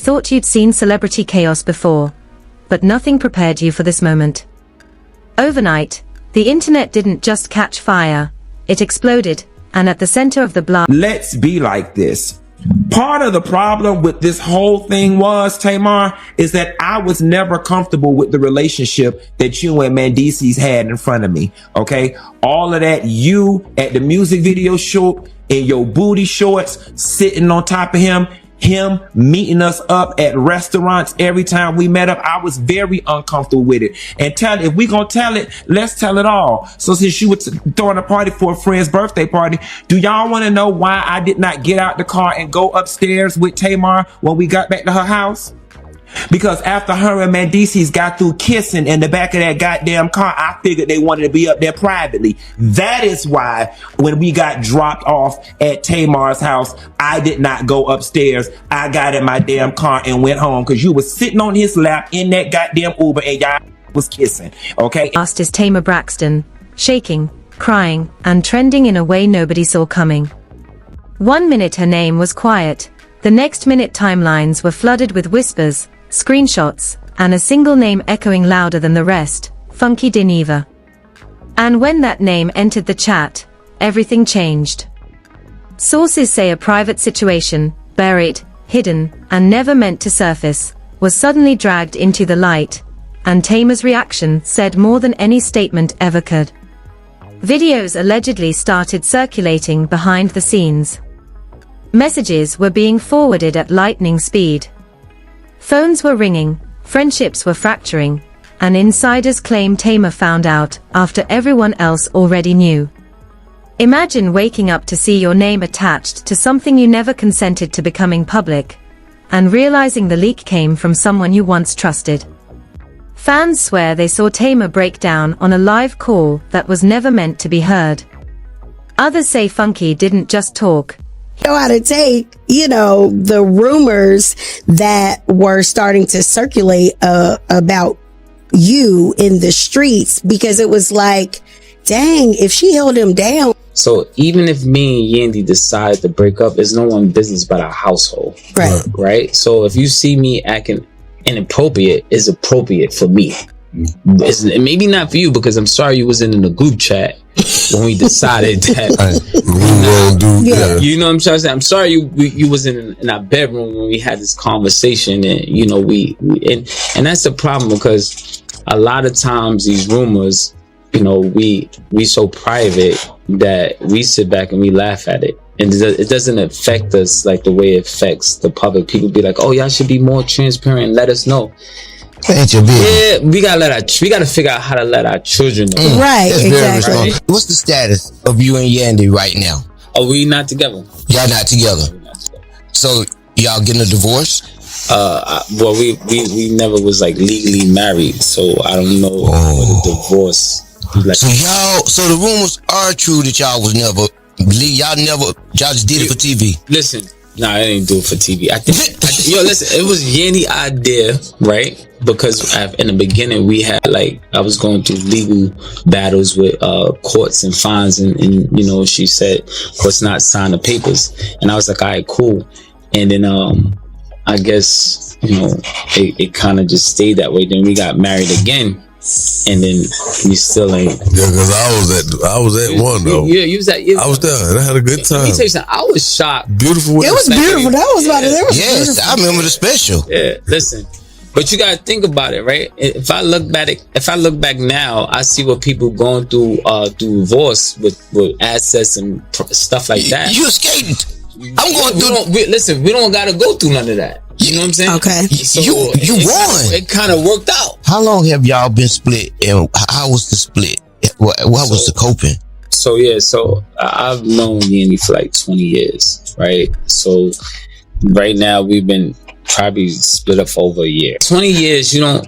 Thought you'd seen celebrity chaos before, but nothing prepared you for this moment. Overnight, the internet didn't just catch fire, it exploded, and at the center of the blast. Let's be like this. Part of the problem with this whole thing was, Tamar, is that I was never comfortable with the relationship that you and Mendeecees had in front of me. Okay. All of that, you at the music video shoot in your booty shorts, sitting on top of him meeting us up at restaurants every time we met up. I was very uncomfortable with it. And if we gonna tell it, let's tell it all. So since you were throwing a party for a friend's birthday party, do y'all want to know why I did not get out the car and go upstairs with Tamar when we got back to her house? Because after her and Mendeecees got through kissing in the back of that goddamn car, I figured they wanted to be up there privately. That is why when we got dropped off at Tamar's house, I did not go upstairs. I got in my damn car and went home because you was sitting on his lap in that goddamn Uber and y'all was kissing. Okay. Last is Tamar Braxton, shaking, crying, and trending in a way nobody saw coming. 1 minute her name was quiet. The next minute timelines were flooded with whispers, screenshots, and a single name echoing louder than the rest, Funky Dineva. And when that name entered the chat, everything changed. Sources say a private situation, buried, hidden, and never meant to surface, was suddenly dragged into the light, and Tamar's reaction said more than any statement ever could. Videos allegedly started circulating behind the scenes. Messages were being forwarded at lightning speed. Phones were ringing, friendships were fracturing, and insiders claim Tamar found out after everyone else already knew. Imagine waking up to see your name attached to something you never consented to becoming public, and realizing the leak came from someone you once trusted. Fans swear they saw Tamar break down on a live call that was never meant to be heard. Others say Funky didn't just talk. Know how to take, the rumors that were starting to circulate about you in the streets, because it was like, dang, if she held him down. So even if me and Yandy decide to break up, it's no one's business but our household. Right. So if you see me acting inappropriate, it's appropriate for me. It's maybe not for you, because I'm sorry you wasn't in the group chat when we decided that you know what I'm trying to say. I'm sorry you wasn't in our bedroom when we had this conversation, and and that's the problem, because a lot of times these rumors, we so private that we sit back and we laugh at it, and it doesn't affect us like the way it affects the public. People be like, oh, y'all should be more transparent and let us know. Yeah, we gotta figure out how to let our children know. Right, exactly. Right. What's the status of you and Yandy right now? Are we not together? Y'all not together. So y'all getting a divorce? Well, we never was like legally married, so I don't know what a divorce. Like. So the rumors are true that y'all just did it for TV. Listen. Nah, I didn't do it for TV. I think, listen, it was Yandy's idea, right? Because in the beginning we had I was going through legal battles with courts and fines, and she said, let's not sign the papers, and I was like, all right, cool. And then I guess it kind of just stayed that way. Then we got married again. And then we still ain't. Yeah, because I was at one though. Yeah, you was at. I was there and I had a good time. Let me tell you something. I was shocked. Beautiful. It was beautiful. That was about it. Yes, I remember the special. Yeah, listen. But you gotta think about it, right? If I look back now, I see what people going through divorce with assets and stuff like that. You escaped. I'm going through. We don't gotta go through none of that. You know what I'm saying? Okay. So you won. It kind of worked out. How long have y'all been split, and how was the split? What was the coping? So I've known Yandy for like 20 years, right? So right now we've been probably split up for over a year. 20 years, you don't.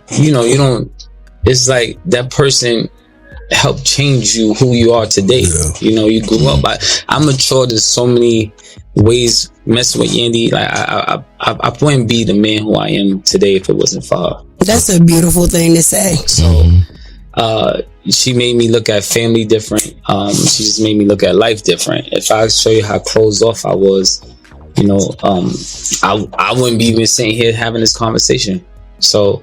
It's like that person helped change you who you are today. Yeah. You grew up. I'm mature. There's so many ways messing with Yandy. Like I wouldn't be the man who I am today if it wasn't for her. That's a beautiful thing to say. So she made me look at family different. She just made me look at life different. If I show you how closed off I was, you know, I wouldn't be even sitting here having this conversation. So,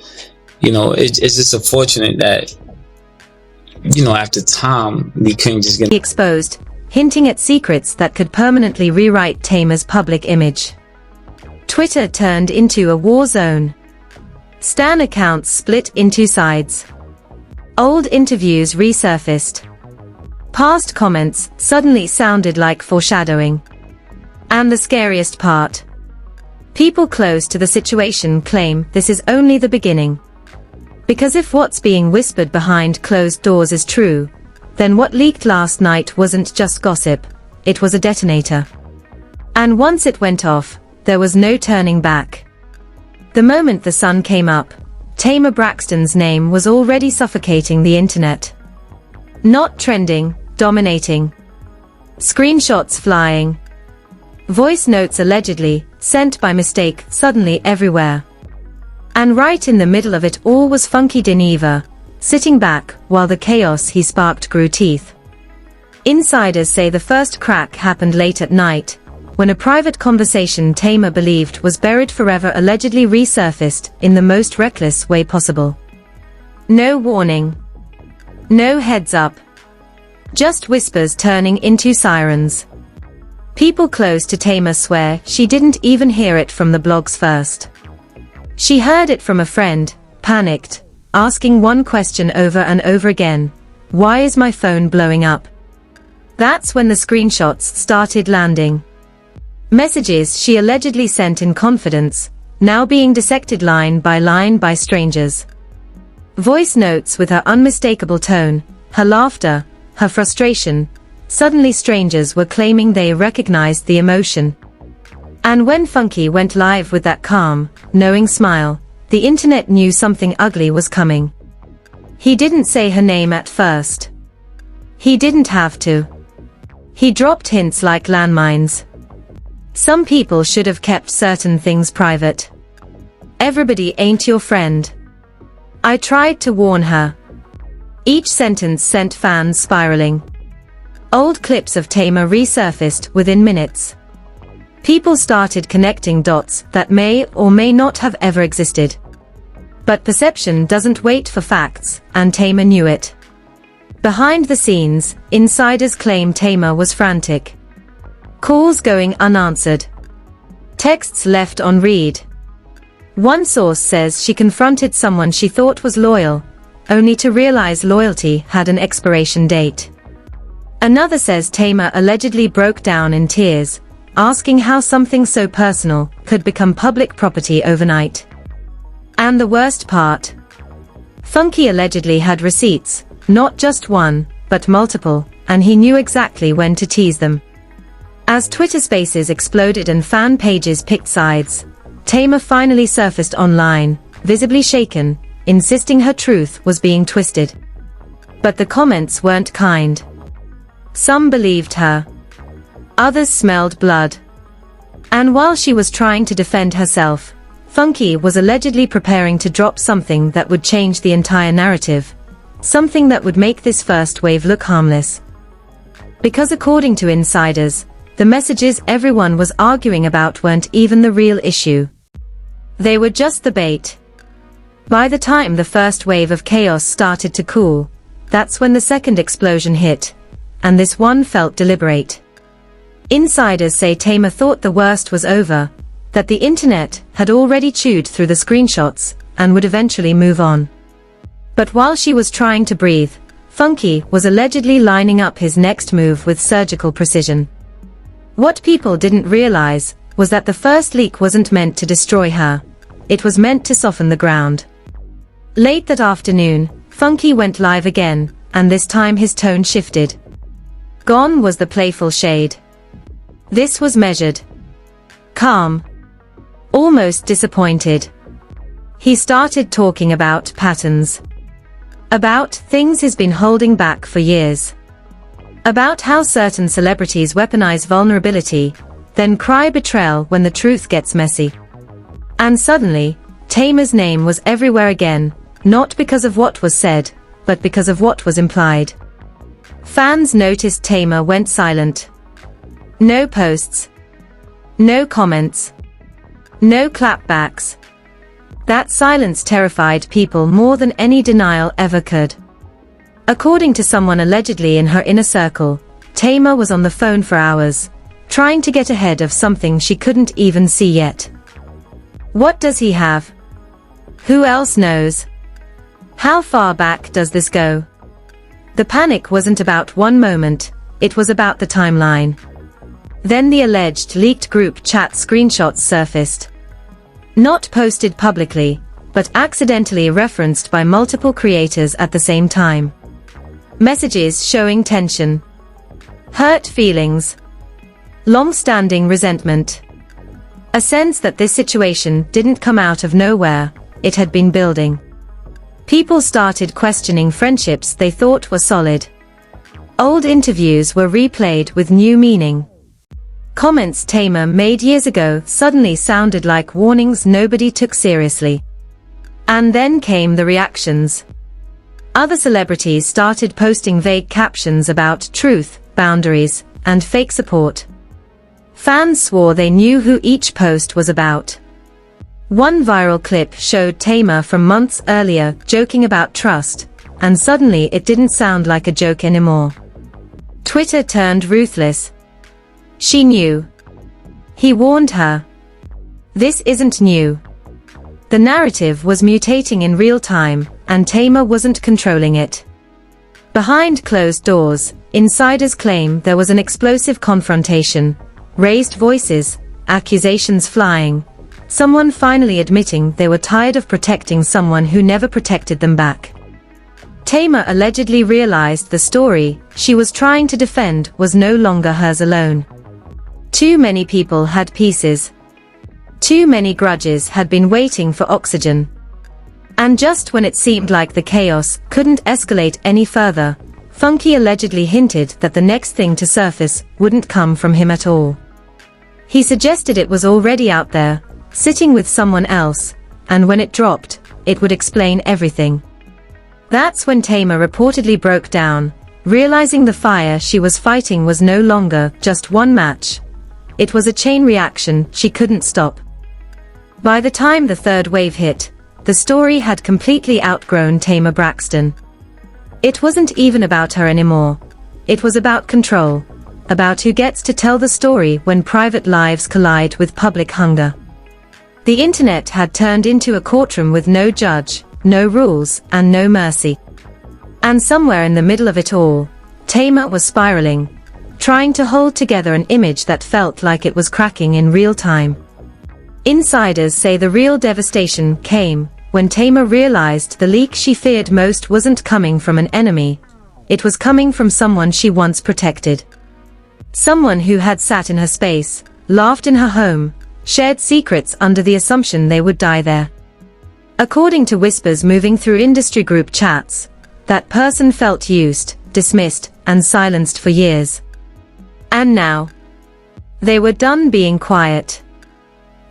you know, it's just unfortunate that, you know, after time, we couldn't just get exposed, hinting at secrets that could permanently rewrite Tamar's public image. Twitter turned into a war zone. Stan accounts split into sides. Old interviews resurfaced. Past comments suddenly sounded like foreshadowing. And the scariest part. People close to the situation claim this is only the beginning. Because if what's being whispered behind closed doors is true, then what leaked last night wasn't just gossip, it was a detonator. And once it went off, there was no turning back. The moment the sun came up, Tamar Braxton's name was already suffocating the internet. Not trending, dominating. Screenshots flying. Voice notes allegedly sent by mistake suddenly everywhere. And right in the middle of it all was funky Dineva, sitting back while the chaos he sparked grew teeth. Insiders say the first crack happened late at night, when a private conversation Tamar believed was buried forever allegedly resurfaced in the most reckless way possible. No warning. No heads up. Just whispers turning into sirens. People close to Tamar swear she didn't even hear it from the blogs first. She heard it from a friend, panicked, asking one question over and over again: why is my phone blowing up? That's when the screenshots started landing. Messages she allegedly sent in confidence, now being dissected line by strangers. Voice notes with her unmistakable tone, her laughter, her frustration. Suddenly strangers were claiming they recognized the emotion. And when Funky went live with that calm, knowing smile, the internet knew something ugly was coming. He didn't say her name at first. He didn't have to. He dropped hints like landmines. Some people should have kept certain things private. Everybody ain't your friend. I tried to warn her. Each sentence sent fans spiraling. Old clips of Tamar resurfaced within minutes. People started connecting dots that may or may not have ever existed. But perception doesn't wait for facts, and Tamar knew it. Behind the scenes, insiders claim Tamar was frantic. Calls going unanswered. Texts left on read. One source says she confronted someone she thought was loyal, only to realize loyalty had an expiration date. Another says Tamar allegedly broke down in tears, asking how something so personal could become public property overnight. And the worst part? Funky allegedly had receipts, not just one, but multiple, and he knew exactly when to tease them. As Twitter Spaces exploded and fan pages picked sides, Tamar finally surfaced online, visibly shaken, insisting her truth was being twisted. But the comments weren't kind. Some believed her. Others smelled blood. And while she was trying to defend herself, Funky was allegedly preparing to drop something that would change the entire narrative. Something that would make this first wave look harmless. Because according to insiders, the messages everyone was arguing about weren't even the real issue. They were just the bait. By the time the first wave of chaos started to cool, that's when the second explosion hit. And this one felt deliberate. Insiders say Tamar thought the worst was over, that the internet had already chewed through the screenshots, and would eventually move on. But while she was trying to breathe, Funky was allegedly lining up his next move with surgical precision. What people didn't realize was that the first leak wasn't meant to destroy her, it was meant to soften the ground. Late that afternoon, Funky went live again, and this time his tone shifted. Gone was the playful shade. This was measured. Calm. Almost disappointed. He started talking about patterns. About things he's been holding back for years. About how certain celebrities weaponize vulnerability, then cry betrayal when the truth gets messy. And suddenly, Tamar's name was everywhere again, not because of what was said, but because of what was implied. Fans noticed Tamar went silent. No posts. No comments. No clapbacks. That silence terrified people more than any denial ever could. According to someone allegedly in her inner circle, Tamar was on the phone for hours, trying to get ahead of something she couldn't even see yet. What does he have? Who else knows? How far back does this go? The panic wasn't about one moment, it was about the timeline. Then the alleged leaked group chat screenshots surfaced. Not posted publicly, but accidentally referenced by multiple creators at the same time. Messages showing tension, hurt feelings, long-standing resentment. A sense that this situation didn't come out of nowhere, it had been building. People started questioning friendships they thought were solid. Old interviews were replayed with new meaning. Comments Tamar made years ago suddenly sounded like warnings nobody took seriously. And then came the reactions. Other celebrities started posting vague captions about truth, boundaries, and fake support. Fans swore they knew who each post was about. One viral clip showed Tamar from months earlier joking about trust, and suddenly it didn't sound like a joke anymore. Twitter turned ruthless. She knew. He warned her. This isn't new. The narrative was mutating in real time, and Tamar wasn't controlling it. Behind closed doors, insiders claim there was an explosive confrontation, raised voices, accusations flying, someone finally admitting they were tired of protecting someone who never protected them back. Tamar allegedly realized the story she was trying to defend was no longer hers alone. Too many people had pieces. Too many grudges had been waiting for oxygen. And just when it seemed like the chaos couldn't escalate any further, Funky allegedly hinted that the next thing to surface wouldn't come from him at all. He suggested it was already out there, sitting with someone else, and when it dropped, it would explain everything. That's when Tamar reportedly broke down, realizing the fire she was fighting was no longer just one match. It was a chain reaction she couldn't stop. By the time the third wave hit, the story had completely outgrown Tamar Braxton. It wasn't even about her anymore. It was about control, about who gets to tell the story when private lives collide with public hunger. The internet had turned into a courtroom with no judge, no rules, and no mercy. And somewhere in the middle of it all, Tamar was spiraling, trying to hold together an image that felt like it was cracking in real time. Insiders say the real devastation came when Tamar realized the leak she feared most wasn't coming from an enemy, it was coming from someone she once protected. Someone who had sat in her space, laughed in her home, shared secrets under the assumption they would die there. According to whispers moving through industry group chats, that person felt used, dismissed, and silenced for years. And now, they were done being quiet.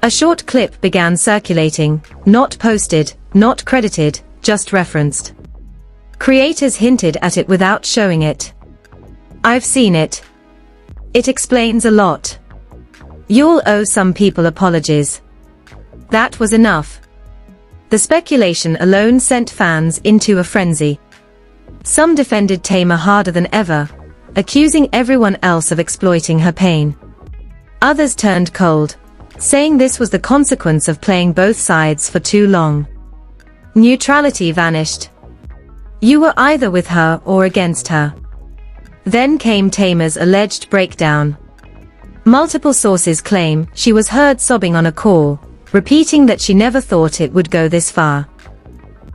A short clip began circulating, not posted, not credited, just referenced. Creators hinted at it without showing it. I've seen it. It explains a lot. You'll owe some people apologies. That was enough. The speculation alone sent fans into a frenzy. Some defended Tamar harder than ever, accusing everyone else of exploiting her pain. Others turned cold, saying this was the consequence of playing both sides for too long. Neutrality vanished. You were either with her or against her. Then came Tamar's alleged breakdown. Multiple sources claim she was heard sobbing on a call, repeating that she never thought it would go this far.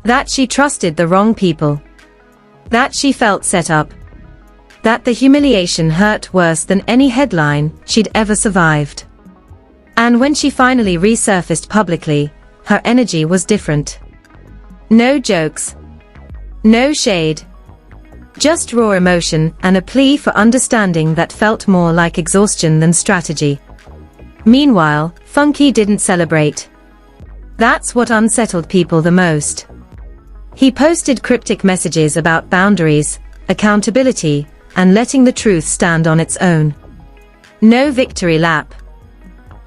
That she trusted the wrong people. That she felt set up. That the humiliation hurt worse than any headline she'd ever survived. And when she finally resurfaced publicly, her energy was different. No jokes. No shade. Just raw emotion and a plea for understanding that felt more like exhaustion than strategy. Meanwhile, Funky didn't celebrate. That's what unsettled people the most. He posted cryptic messages about boundaries, accountability, and letting the truth stand on its own. No victory lap.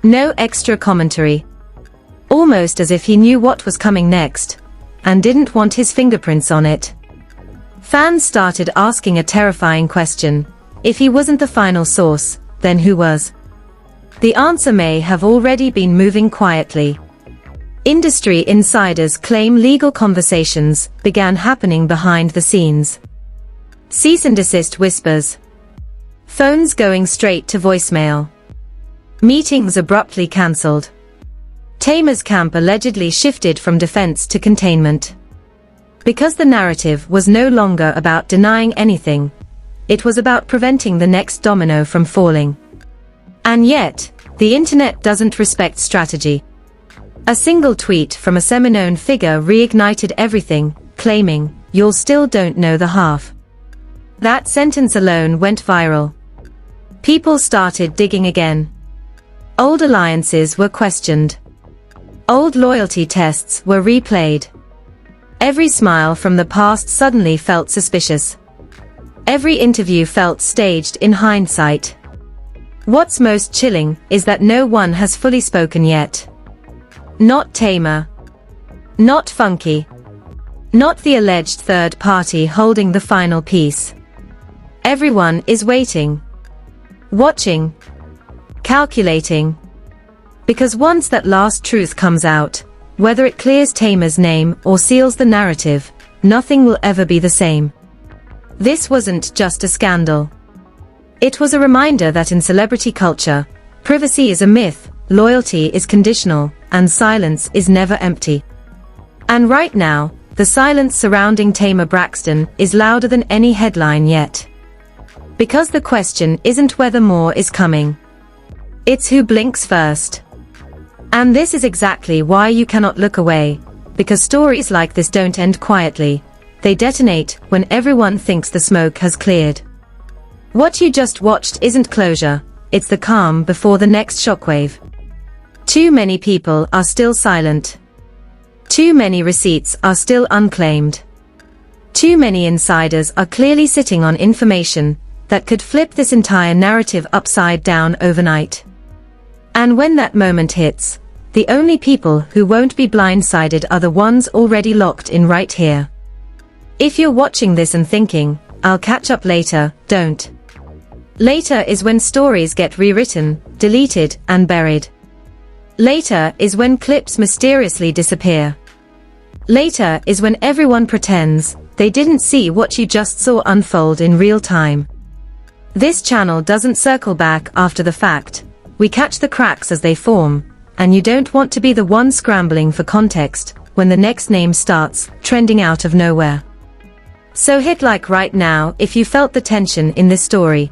No extra commentary. Almost as if he knew what was coming next, and didn't want his fingerprints on it. Fans started asking a terrifying question. If he wasn't the final source, then who was? The answer may have already been moving quietly. Industry insiders claim legal conversations began happening behind the scenes. Cease and desist whispers. Phones going straight to voicemail. Meetings abruptly cancelled. Tamar's camp allegedly shifted from defense to containment. Because the narrative was no longer about denying anything, it was about preventing the next domino from falling. And yet, the internet doesn't respect strategy. A single tweet from a semi-known figure reignited everything, claiming, "You'll still don't know the half." That sentence alone went viral. People started digging again. Old alliances were questioned. Old loyalty tests were replayed. Every smile from the past suddenly felt suspicious. Every interview felt staged in hindsight. What's most chilling is that no one has fully spoken yet. Not Tamar. Not Funky. Not the alleged third party holding the final piece. Everyone is waiting. Watching. Calculating. Because once that last truth comes out, whether it clears Tamar's name or seals the narrative, nothing will ever be the same. This wasn't just a scandal. It was a reminder that in celebrity culture, privacy is a myth, loyalty is conditional, and silence is never empty. And right now, the silence surrounding Tamar Braxton is louder than any headline yet. Because the question isn't whether more is coming. It's who blinks first. And this is exactly why you cannot look away, because stories like this don't end quietly. They detonate when everyone thinks the smoke has cleared. What you just watched isn't closure, it's the calm before the next shockwave. Too many people are still silent. Too many receipts are still unclaimed. Too many insiders are clearly sitting on information that could flip this entire narrative upside down overnight. And when that moment hits, the only people who won't be blindsided are the ones already locked in right here. If you're watching this and thinking, "I'll catch up later," don't. Later is when stories get rewritten, deleted, and buried. Later is when clips mysteriously disappear. Later is when everyone pretends they didn't see what you just saw unfold in real time. This channel doesn't circle back after the fact. We catch the cracks as they form, and you don't want to be the one scrambling for context when the next name starts trending out of nowhere. So hit like right now if you felt the tension in this story.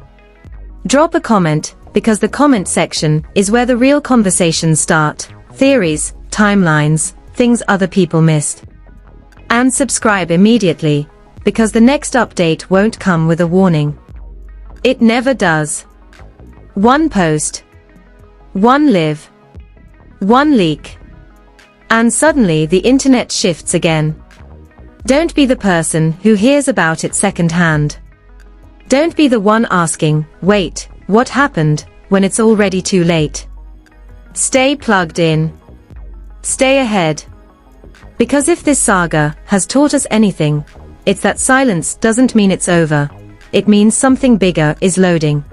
Drop a comment, because the comment section is where the real conversations start, theories, timelines, things other people missed. And subscribe immediately, because the next update won't come with a warning. It never does. One post. One live. One leak. And suddenly the internet shifts again. Don't be the person who hears about it secondhand. Don't be the one asking, "Wait, what happened?" when it's already too late. Stay plugged in. Stay ahead. Because if this saga has taught us anything, it's that silence doesn't mean it's over. It means something bigger is loading.